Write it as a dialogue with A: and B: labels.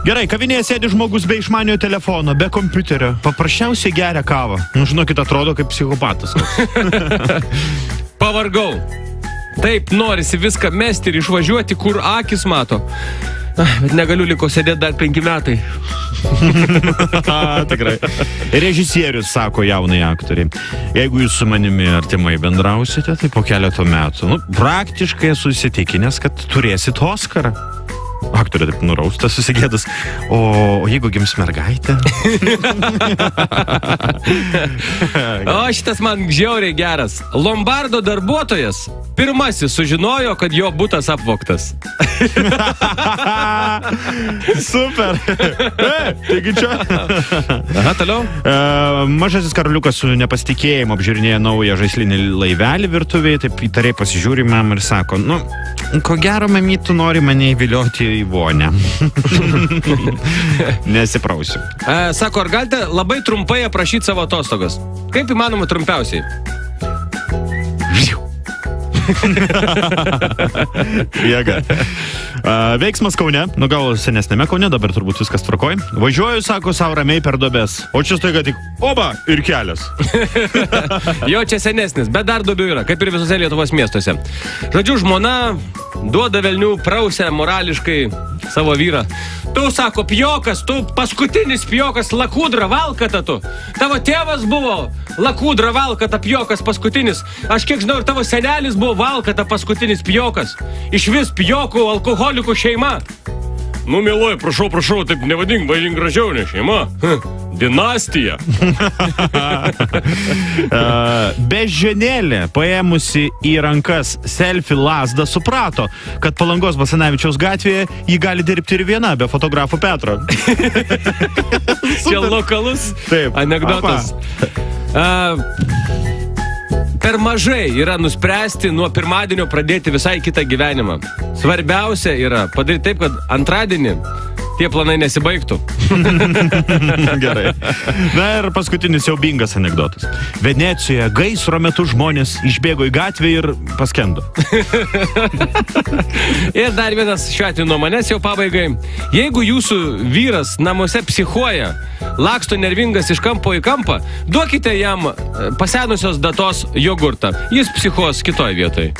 A: Gerai, kavinėje sėdi žmogus be išmaniojo telefono, be kompiuterio. Paprasčiausiai geria kavą. Nu, žinokit, atrodo kaip psichopatas.
B: Pavargau. Taip norisi viską mesti ir išvažiuoti, kur akis mato. Bet negaliu liko sėdėti dar 5 metai.
A: Tikrai. Režisierius sako jaunai aktoriai. Jeigu jūs su manimi artimai bendrausite, tai po keleto metų, praktiškai esu įsitikinęs, kad turėsit Oskarą. Aktorė taip nuraustas, susigėdus. O jeigu gims mergaitė?
B: O šitas man žiauriai geras. Lombardo darbuotojas pirmasis sužinojo, kad jo butas apvogtas.
A: Super. Taigi čia.
B: Aha, toliau.
A: Mažasis karaliukas su nepasitikėjimu apžiūrinėja naują žaislinį laivelį virtuvėje, taip įtariai pasižiūri mam ir sako, ko gero, mamytų nori mane įvilioti į vonę. Nesiprausiu.
B: Sako, ar galite labai trumpai aprašyti savo atostogas? Kaip įmanoma trumpiausiai?
A: Jėga. Veiksmas Kaune, gal senesnėme Kaune, dabar turbūt viskas tvarkoj. Važiuoju, sako, savo ramiai per duobes. O čia staiga tik, oba, ir kelias.
B: Jo, čia senesnis, bet dar duobių yra, kaip ir visose Lietuvos miestuose. Žodžiu, žmona duoda velnių prausę morališkai savo vyrą. Tu, sako, pjokas, tu paskutinis pjokas, lakūdra, valkata tu. Tavo tėvas buvo lakūdra, valkata, pjokas, paskutinis. Aš kiek žinau, ir tavo senelis buvo valkata, paskutinis pjokas. Iš vis pjokų, alkoholikų šeima. Mieloji, prašau, taip nevadink gražiau, ne šeima. Dinastija.
A: Beždžionėlė, paėmusi į rankas selfie lazdą, suprato, kad Palangos Basanavičiaus gatvėje jį gali dirbti ir viena, be fotografo Petro.
B: Čia lokalus
A: Taip.
B: anekdotas. Per mažai yra nuspręsti nuo pirmadienio pradėti visai kitą gyvenimą. Svarbiausia yra padaryti taip, kad antradienį tie planai nesibaigtų.
A: Gerai. Na ir paskutinis siaubingas anekdotas. Venecijoje gaisro metu žmonės išbėgo į gatvę ir paskendo.
B: Ir dar vienas šiuo atveju nuo manęs jau pabaigai. Jeigu jūsų vyras namuose psichuoja, laksto nervingas iš kampo į kampą, duokite jam pasenusios datos jogurtą. Jis psichuos kitoj vietoj.